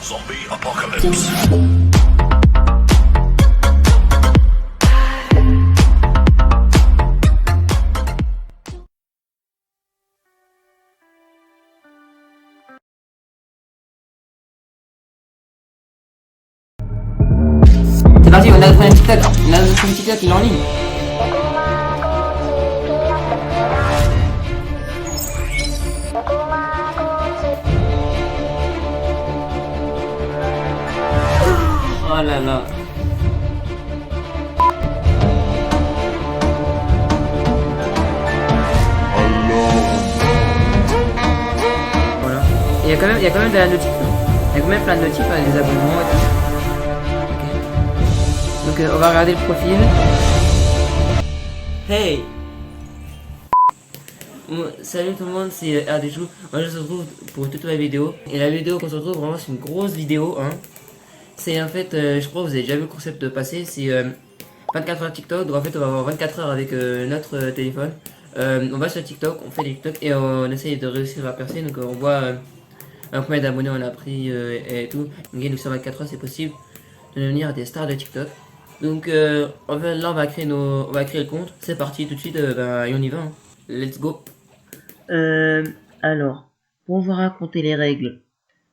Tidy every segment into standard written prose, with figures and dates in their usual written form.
Zombie apocalypse. C'est parti, on a notre premier TikTok. On a notre premier TikTok, il est en ligne. Oh là là. Voilà. Et il y a quand même de la notif. Il y a quand même plein de notifs, des abonnements et tout. Donc on va regarder le profil. Hey! Salut tout le monde, c'est RDJou. Moi je se retrouve pour toute ma vidéo. Et la vidéo qu'on se retrouve, vraiment c'est une grosse vidéo. Hein. C'est en fait, je crois que vous avez déjà vu le concept de passer. C'est 24 heures TikTok. Donc en fait on va avoir 24 heures avec notre téléphone. On va sur TikTok, on fait des TikTok et on essaye de réussir à percer. Donc on voit combien d'abonnés on a pris et tout. Donc sur 24 heures c'est possible de devenir des stars de TikTok. Donc en fait, là on va créer le compte. C'est parti tout de suite, et on y va. Hein. Let's go. Alors, pour vous raconter les règles,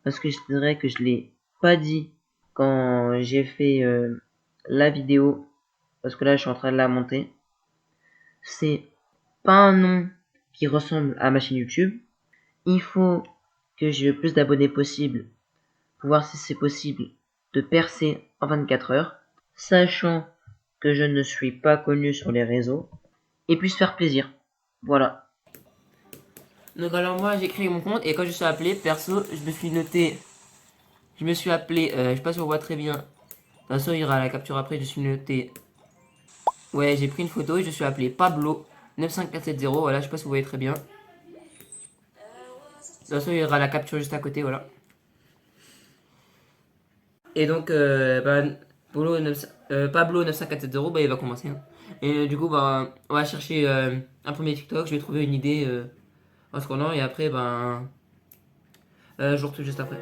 parce que c'est vrai que je l'ai pas dit quand j'ai fait la vidéo, parce que là je suis en train de la monter. C'est pas un nom qui ressemble à ma chaîne YouTube. Il faut que j'ai le plus d'abonnés possible pour voir si c'est possible de percer en 24 heures. Sachant que je ne suis pas connu sur les réseaux, et puis se faire plaisir. Voilà. Donc alors moi j'ai créé mon compte et quand je suis appelé perso, je me suis appelé, je sais pas si on voit très bien. De toute façon il y aura la capture après, je suis noté. Ouais, j'ai pris une photo et je suis appelé Pablo 95470, voilà, je sais pas si vous voyez très bien. De toute façon il y aura la capture juste à côté, voilà. Et donc Pablo 95470, il va commencer. Hein. Et du coup, on va chercher un premier TikTok. Je vais trouver une idée en ce qu'on a. Et après, je vous retrouve juste après.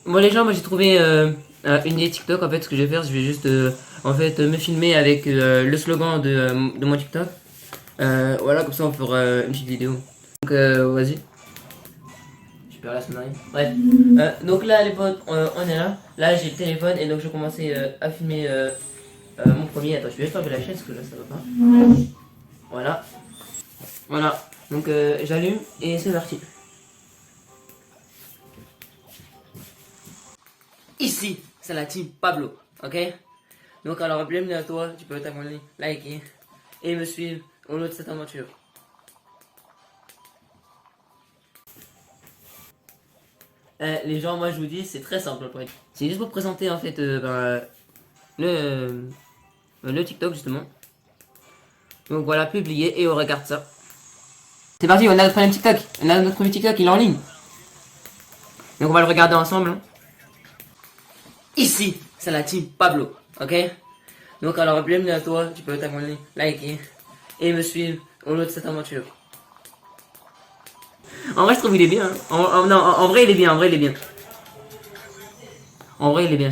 Bon, les gens, moi j'ai trouvé une idée TikTok. En fait, ce que je vais faire, je vais juste me filmer avec le slogan de mon TikTok. Voilà, comme ça on fera une petite vidéo. Donc, vas-y. Je perds la sonnerie. Bref. Donc là, les potes, on est là. Là, j'ai le téléphone et donc je vais commencer à filmer mon premier. Attends, je vais juste enlever la chaise parce que là, ça va pas. Voilà. Voilà. Donc, j'allume et c'est parti. Ici, c'est la team Pablo. Ok? Donc, alors, bienvenue à toi. Tu peux t'abonner, liker et me suivre au long de cette aventure. Les gens, moi je vous dis, c'est très simple. C'est juste pour présenter en fait le TikTok justement. Donc voilà, publier et on regarde ça. C'est parti, on a notre premier TikTok. On a notre premier TikTok, il est en ligne. Donc on va le regarder ensemble. Hein. Ici, c'est la team Pablo. Ok? Donc alors, bienvenue à toi. Tu peux t'abonner, liker et me suivre au long de cette aventure. En vrai, je trouve qu'il est bien. Hein. En vrai, il est bien. En vrai, il est bien. En vrai, il est bien.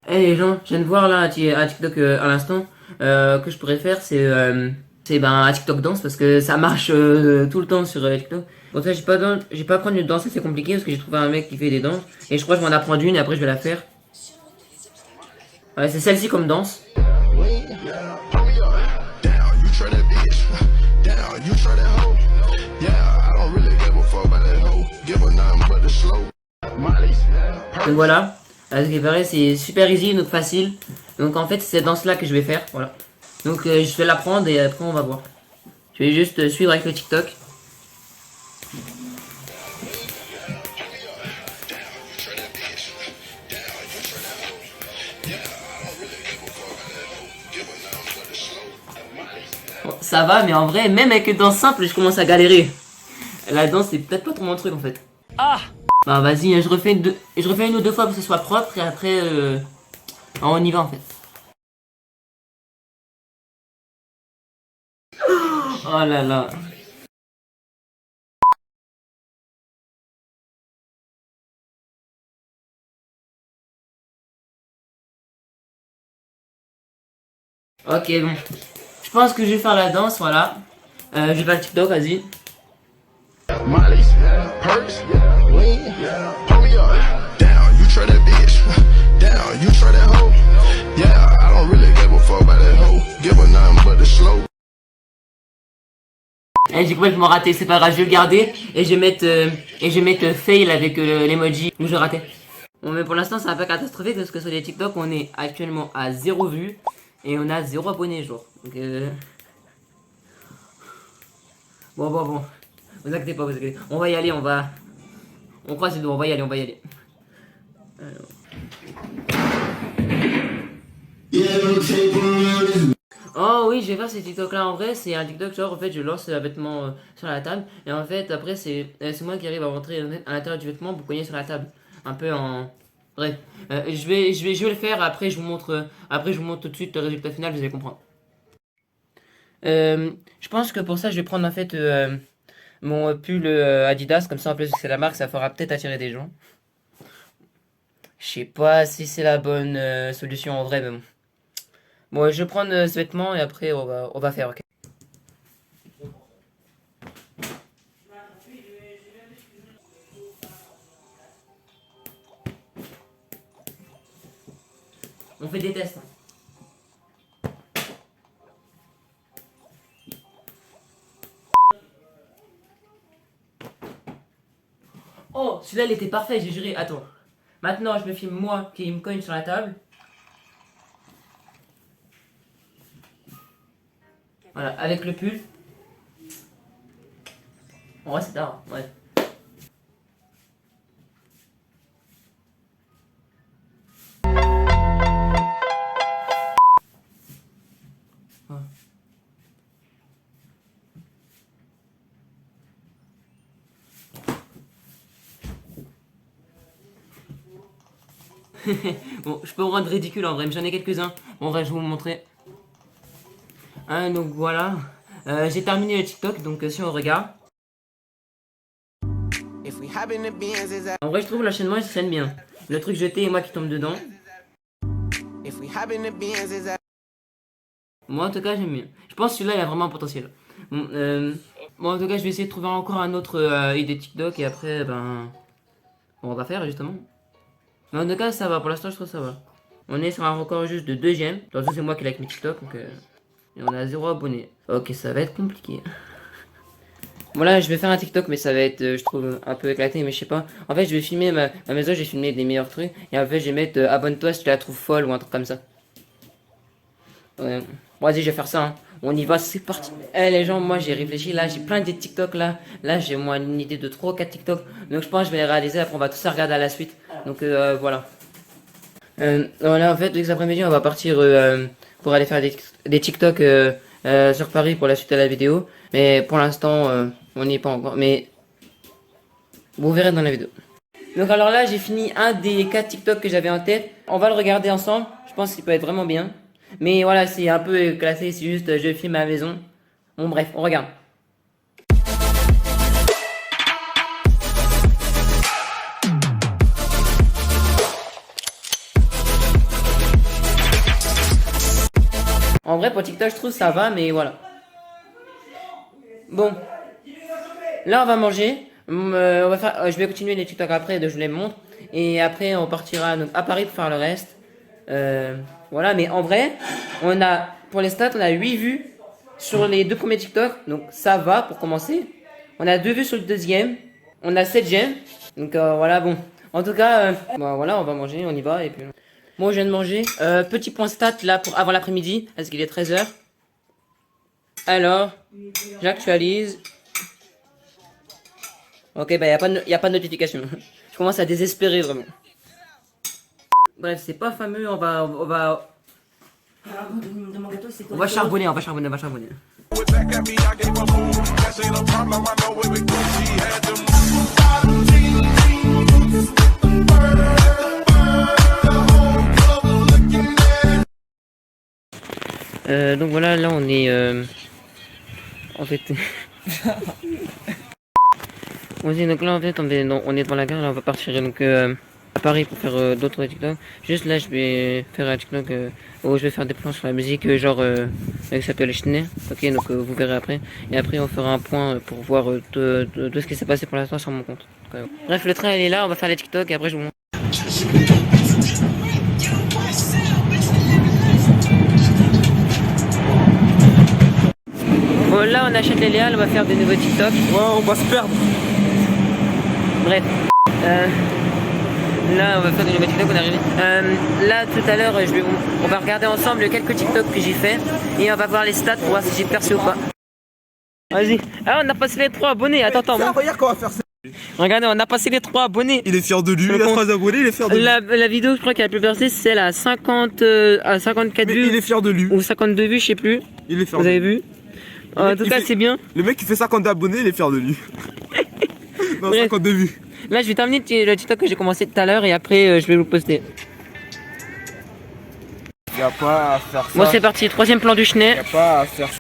Hey les gens, je viens de voir là un TikTok à l'instant que je pourrais faire, c'est un TikTok danse parce que ça marche tout le temps sur TikTok. Bon ça j'ai pas apprendre une danse, c'est compliqué parce que j'ai trouvé un mec qui fait des danses et je crois que je vais en apprendre une et après je vais la faire. Ouais, c'est celle-ci comme danse. Donc voilà, ce qui est pareil, c'est super easy, donc facile. Donc en fait, c'est cette danse là que je vais faire, voilà. Donc je vais l'apprendre et après on va voir. Je vais juste suivre avec le TikTok. Bon, ça va, mais en vrai, même avec une danse simple, je commence à galérer. La danse, c'est peut-être pas trop mon truc en fait. Ah! Bah vas-y, je refais une ou deux fois pour que ce soit propre et après on y va en fait. Oh là là. Ok, bon. Je pense que je vais faire la danse, voilà. Je vais faire le TikTok, vas-y. Molly, Perks, lean, pull me up, down, you try that bitch, down, you try that hoe, yeah, I don't really give a fuck about that hoe, give a nothing but the slow. Eh, j'ai complètement raté, c'est pas grave, je vais le garder et je vais mettre fail avec l'emoji où je ratais. Bon, mais pour l'instant, ça va pas catastrophique parce que sur les TikTok, on est actuellement à 0 vues et on a 0 abonnés jour. Donc, bon. Vous inquiétez pas, vous inquiétez. On va y aller, on croise les doigts, on va y aller. Alors. Oh oui, je vais faire ces TikTok là en vrai, c'est un TikTok genre en fait je lance le vêtement sur la table et en fait après c'est moi qui arrive à rentrer à l'intérieur du vêtement pour cogner sur la table. Un peu en... Bref, je vais le faire, après je vous montre tout de suite le résultat final, vous allez comprendre. Je pense que pour ça je vais prendre en fait mon pull Adidas, comme ça en plus c'est la marque, ça fera peut-être attirer des gens. Je sais pas si c'est la bonne solution en vrai, mais bon. Bon, je vais prendre ce vêtement et après on va faire, ok. On fait des tests. Oh, celui-là il était parfait, j'ai juré. Attends. Maintenant, je me filme moi qui me cogne sur la table. Voilà, avec le pull. En vrai, c'est tard, ouais. Bon, je peux vous rendre ridicule en vrai, mais j'en ai quelques-uns. Bon, en vrai, je vais vous montrer. Donc voilà. J'ai terminé le TikTok, donc si on regarde. En vrai, je trouve l'enchaînement il se scène bien. Le truc jeté et moi qui tombe dedans. Moi en tout cas, j'aime bien. Je pense que celui-là il a vraiment un potentiel. Bon, en tout cas, je vais essayer de trouver encore un autre idée TikTok et après, ben. On va faire justement. Mais en tout cas, ça va. Pour l'instant, je trouve que ça va. On est sur un record juste de 2ème. De toute façon, c'est moi qui like mes TikTok. Donc, et on a 0 abonnés. Ok, ça va être compliqué. Bon, là, je vais faire un TikTok, mais ça va être, je trouve, un peu éclaté. Mais je sais pas. En fait, je vais filmer ma maison. J'ai filmé des meilleurs trucs. Et en fait, je vais mettre abonne-toi si tu la trouves folle ou un truc comme ça. Ouais. Bon, vas-y, je vais faire ça. Hein. On y va, c'est parti. Eh les gens, moi j'ai réfléchi là, j'ai plein d'idées TikTok là. Là, j'ai moi une idée de 3 ou 4 TikTok. Donc je pense que je vais les réaliser. Après, on va tous les regarder à la suite. Donc voilà. Voilà, en fait, cet après-midi, on va partir pour aller faire des TikTok sur Paris pour la suite de la vidéo. Mais pour l'instant, on n'y est pas encore. Mais vous verrez dans la vidéo. Donc alors là, j'ai fini un des 4 TikTok que j'avais en tête. On va le regarder ensemble. Je pense qu'il peut être vraiment bien. Mais voilà, c'est un peu classé, c'est juste je filme à la maison. Bon bref, on regarde. En vrai, pour TikTok, je trouve ça va, mais voilà. Bon. Là, on va manger. Je vais continuer les TikTok après, je les montre. Et après, on partira donc, à Paris pour faire le reste. Voilà, mais en vrai, pour les stats, on a 8 vues sur les 2 premiers TikTok. Donc ça va pour commencer. On a 2 vues sur le deuxième. On a 7 j'aime. Donc voilà, bon. En tout cas, bon, voilà, on va manger, on y va. Et puis... Bon, je viens de manger. Petit point stat là pour avant l'après-midi, parce qu'il est 13h. Alors, j'actualise. Ok, bah y a pas de notification. Je commence à désespérer vraiment. Bref, c'est pas fameux, on va charbonner, donc voilà, là on est en fait. Bon, donc là en fait on est devant la gare, là on va partir donc à Paris pour faire d'autres TikTok. Juste là je vais faire un TikTok où je vais faire des plans sur la musique genre qui s'appelle Schnee. Ok, donc vous verrez après. Et après on fera un point pour voir tout ce qui s'est passé pour l'instant sur mon compte. Donc, bref, le train il est là, on va faire les TikTok et après je vous montre. Bon là on achète les Léal, on va faire des nouveaux TikTok. Ouais, on va se perdre. Bref. Là, on va faire des nouveaux TikTok, on est arrivé. Là, tout à l'heure, on va regarder ensemble quelques TikTok que j'ai fait et on va voir les stats pour voir si j'ai percé ou pas. Vas-y. Ah, on a passé les 3 abonnés. Attends. Regarde qu'on va faire ça. Regardez, on a passé les 3 abonnés. Il est fier de lui, il a 3 abonnés, il est fier de lui. La vidéo, je crois qu'elle a plus percé, c'est à 54 Mais vues. il est fier de lui. Ou 52 vues, je sais plus. Il est fier Vous de avez lui. vu? En tout cas, c'est bien. Le mec qui fait 50 abonnés, il est fier de lui. Non, Bref. 52 vues. Là, je vais terminer le TikTok que j'ai commencé tout à l'heure et après, je vais vous le poster. Y'a pas à faire ça. Bon, c'est parti. 3ème plan du Schnee. Y'a pas à faire ça.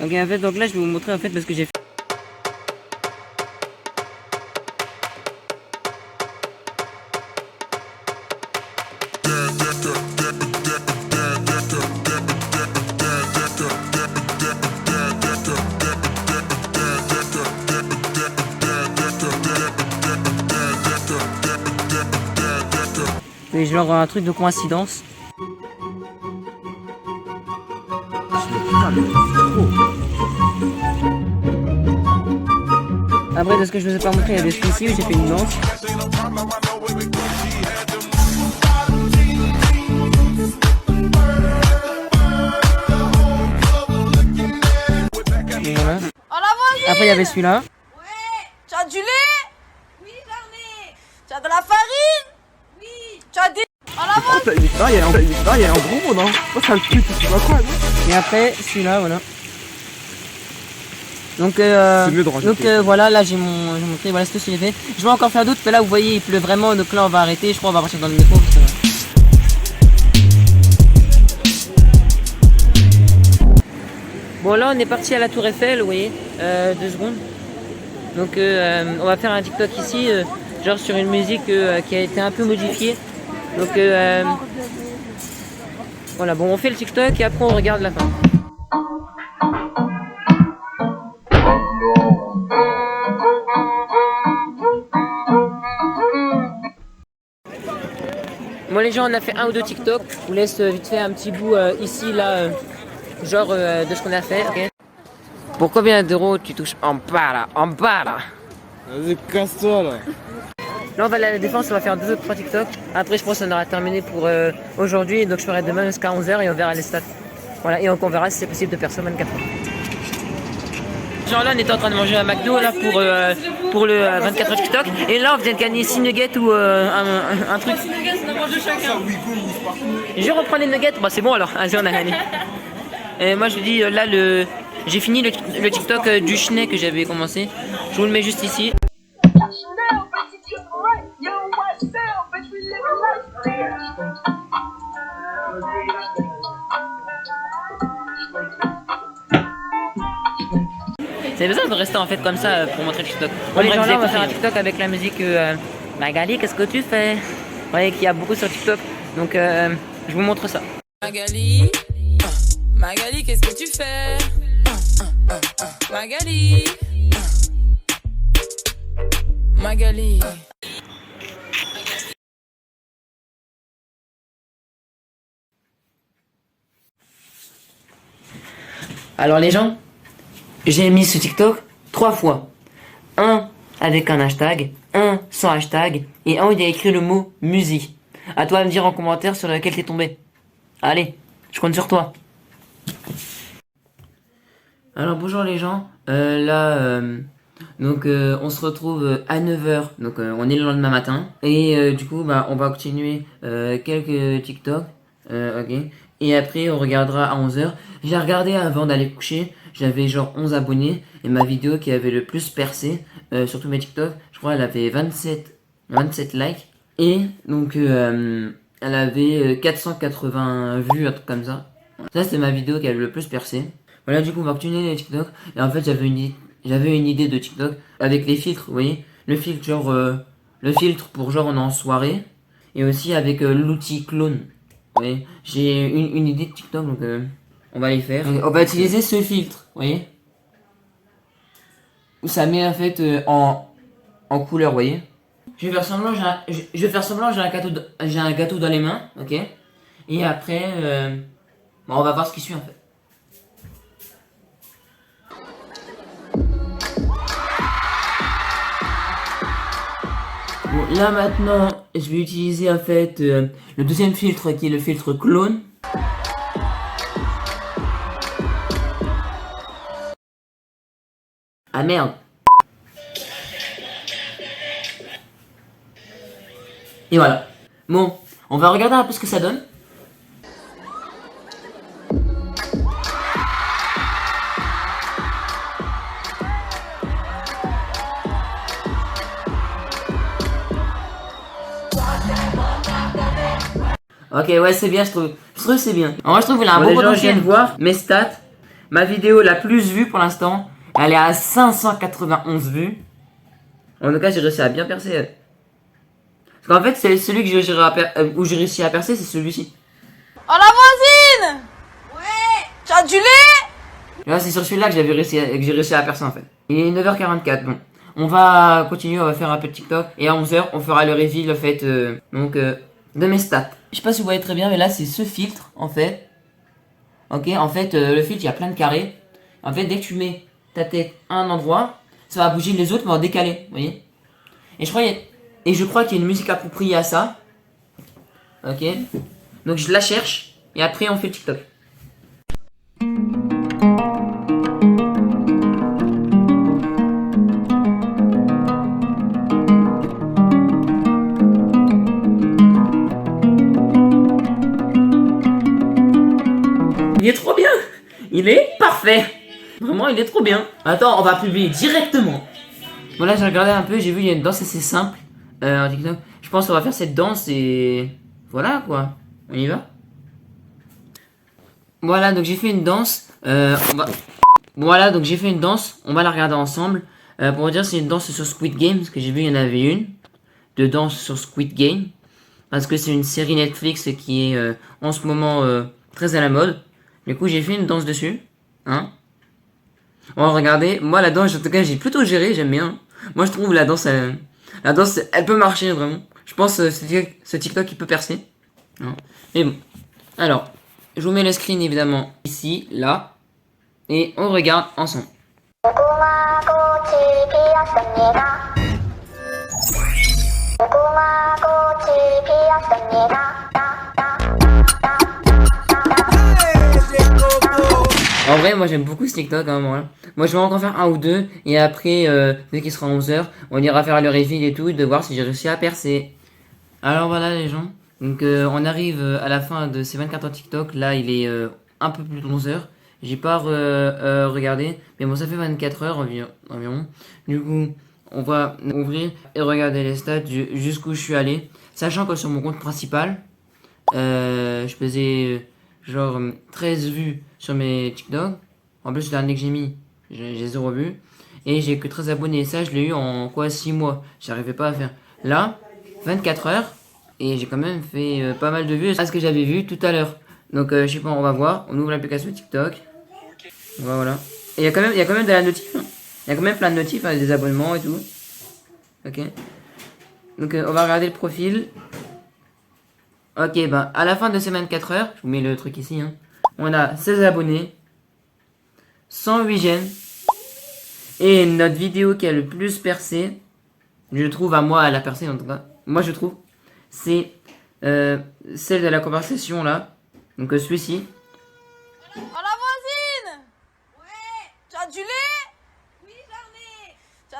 Ok, en fait, donc là, je vais vous montrer en fait parce que j'ai fait. C'est genre un truc de coïncidence. Après, de ce que je vous ai pas montré, il y avait celui-ci où j'ai fait une danse. Et voilà. Après, il y avait celui-là. Ouais. Tu as du lait? Oui, j'en ai. Tu as de la farine? Oui. Tu as des... En avant. Il y a un gros mot, non? Oh, c'est un truc, tu sais pas quoi, non? Et après, celui-là, voilà. Donc, mieux de rajouter. voilà, là j'ai montré, voilà ce que j'ai fait. Je vais encore faire d'autres, mais là vous voyez il pleut vraiment, donc là on va arrêter, je crois on va partir dans le métro. Bon là on est parti à la Tour Eiffel, vous voyez, 2 secondes. Donc on va faire un TikTok ici, genre sur une musique qui a été un peu modifiée. Donc voilà, bon on fait le TikTok et après on regarde la fin. Bon les gens, on a fait 1 ou 2 TikTok. Je vous laisse vite fait un petit bout ici, là, genre de ce qu'on a fait, ok? Pour combien d'euros tu touches en bas là? Vas-y, casse-toi là. Là on va aller à la Défense, on va faire 2 ou 3 TikTok. Après je pense qu'on aura terminé pour aujourd'hui. Donc je ferai demain jusqu'à 11h et on verra les stats. Voilà, et donc on verra si c'est possible de faire ça 24 heures. Genre là on était en train de manger un McDo là pour le 24 heures TikTok. Et là on vient de gagner 6 nuggets ou un truc. Je reprends les nuggets, bah c'est bon alors, vas-y on a gagné. Et moi je dis là j'ai fini le TikTok du Schnee que j'avais commencé. Je vous le mets juste ici. C'est besoin de rester en fait comme ça pour montrer le TikTok. Bon, les gens là on va faire un TikTok avec la musique Magali, qu'est-ce que tu fais? Vous voyez qu'il y a beaucoup sur TikTok, donc je vous montre ça. Magali, Magali, qu'est-ce que tu fais? Magali, Magali. Alors les gens, j'ai mis ce TikTok 3 fois. Un avec un hashtag, un sans hashtag, et un où il y a écrit le mot musique. À toi de me dire en commentaire sur lequel t'es tombé. Allez, je compte sur toi. Alors bonjour les gens, là Donc on se retrouve à 9h, donc on est le lendemain matin. Et du coup bah on va continuer quelques TikTok, ok. Et après on regardera à 11h. J'ai regardé avant d'aller coucher, j'avais genre 11 abonnés. Et ma vidéo qui avait le plus percé sur tous mes TikTok, je crois elle avait 27 likes. Et donc elle avait 480 vues, un truc comme ça. Ça c'était ma vidéo qui avait le plus percé. Voilà, du coup on va continuer les TikTok. Et en fait j'avais une idée de TikTok avec les filtres, vous voyez. Le filtre genre le filtre pour genre on est en soirée. Et aussi avec l'outil clone. Vous voyez. J'ai une idée de TikTok, donc on va les faire. On va utiliser ce filtre, vous voyez. Où ça met en fait en couleur, vous voyez. Je vais faire semblant, j'ai un gâteau dans les mains, ok. Et après, bon, on va voir ce qui suit en fait. Bon, là maintenant, je vais utiliser en fait le deuxième filtre qui est le filtre clone. Ah merde. Et voilà. Bon, on va regarder un peu ce que ça donne. Ok, ouais, c'est bien, je trouve que c'est bien. En vrai, je trouve qu'il a un bon potentiel. Je viens de voir mes stats. Ma vidéo la plus vue pour l'instant, elle est à 591 vues. En tout cas, j'ai réussi à bien percer. Parce qu'en fait, c'est celui que où j'ai réussi à percer, c'est celui-ci. Oh la voisine! Ouais! Tu as du lait? Là, c'est sur celui-là que j'ai réussi à percer en fait. Il est 9h44, bon. On va continuer, on va faire un peu de TikTok. Et à 11h, on fera le reveal, en fait, de mes stats. Je sais pas si vous voyez très bien, mais là, c'est ce filtre, en fait. Ok, en fait, le filtre, il y a plein de carrés. En fait, dès que tu mets ta tête à un endroit, ça va bouger les autres, mais en décalé, vous voyez. Et je crois qu'il y a une musique appropriée à ça. Ok. Donc, je la cherche, et après, on fait le TikTok. Il est trop bien. Il est parfait. Vraiment, il est trop bien. Attends, on va publier directement. Bon, là, j'ai regardé un peu. J'ai vu, il y a une danse assez simple. En TikTok. Je pense qu'on va faire cette danse et... Voilà, quoi. On y va. Voilà, donc j'ai fait une danse. Voilà, donc j'ai fait une danse. On va la regarder ensemble. Pour vous dire, c'est une danse sur Squid Game. Parce que j'ai vu, il y en avait une. De danse sur Squid Game. Parce que c'est une série Netflix qui est en ce moment très à la mode. Du coup, j'ai fait une danse dessus. Hein. On va regarder. Moi, la danse, en tout cas, j'ai plutôt géré. J'aime bien. Moi, je trouve la danse, elle peut marcher, vraiment. Je pense que ce TikTok, il peut percer. Hein. Mais bon. Alors, je vous mets le screen, évidemment, ici, là. Et on regarde ensemble. En vrai, moi j'aime beaucoup ce TikTok à un moment là. Moi je vais encore faire un ou deux. Et après, dès qu'il sera 11h, on ira faire le reveal et tout. De voir si j'ai réussi à percer. Alors voilà les gens. Donc on arrive à la fin de ces 24 heures TikTok. Là il est un peu plus de 11h. J'ai pas regardé. Mais bon ça fait 24 heures environ. Du coup on va ouvrir et regarder les stats jusqu'où je suis allé. Sachant que sur mon compte principal, je faisais genre 13 vues sur mes TikTok. En plus le dernier que j'ai mis, j'ai 0 vues. Et j'ai que 13 abonnés. Et ça je l'ai eu en 6 mois. J'arrivais pas à faire. Là, 24 heures. Et j'ai quand même fait pas mal de vues à ce que j'avais vu tout à l'heure. Donc je sais pas, on va voir. On ouvre l'application TikTok. Voilà. Et il y a quand même de la notif. Hein. Il y a quand même plein de notifs, hein, des abonnements et tout. Ok. Donc on va regarder le profil. Ok, ben à la fin de ces 24 heures, je vous mets le truc ici. Hein, on a 16 abonnés. 108 j'aime. Et notre vidéo qui a le plus percé, je trouve à moi, elle a percé en tout cas. Moi je trouve, c'est celle de la conversation là. Donc celui-ci. Oh la voisine! Ouais! Tu as du lait? Oui, j'en ai! Tu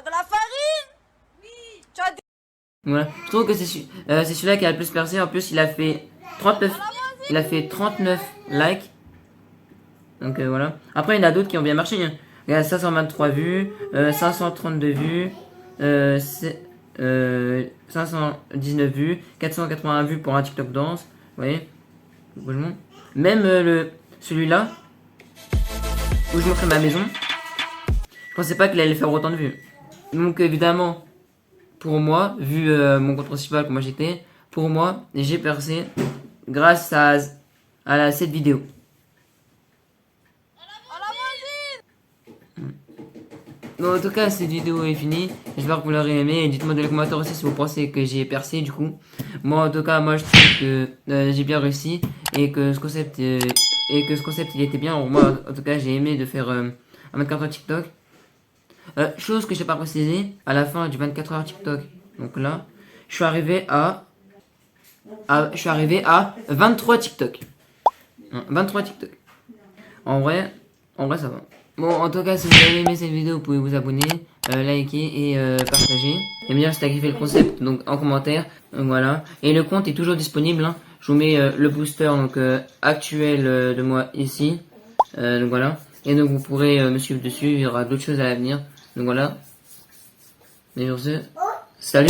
Voilà. Je trouve que c'est celui-là qui a le plus percé. En plus, il a fait 39 likes. Donc voilà. Après, il y en a d'autres qui ont bien marché. Hein. Il y a 523 vues, 532 vues, 519 vues, 481 vues pour un TikTok danse. Vous voyez? Même celui-là, où je montrais ma maison, je pensais pas qu'il allait faire autant de vues. Donc évidemment, pour moi, vu mon compte principal, comment j'étais, pour moi, j'ai percé grâce à cette vidéo. Bon, en tout cas, cette vidéo est finie. J'espère que vous l'aurez aimé. Dites-moi dans les commentaires aussi si vous pensez que j'ai percé du coup. Moi, en tout cas, moi je trouve que j'ai bien réussi et que ce concept, il était bien. Alors, moi, en tout cas, j'ai aimé de faire un 24 heures TikTok. Chose que j'ai pas précisé, à la fin du 24 heures TikTok. Donc là, je suis arrivé à 23 TikTok. 23 TikTok. En vrai, ça va. Bon, en tout cas, si vous avez aimé cette vidéo, vous pouvez vous abonner, liker et partager. Et me dire si t'as kiffé le concept, donc en commentaire. Donc voilà. Et le compte est toujours disponible. Hein. Je vous mets le booster donc actuel de moi ici. Donc voilà. Et donc vous pourrez me suivre dessus. Il y aura d'autres choses à l'avenir. Donc voilà. Et sur ce, salut.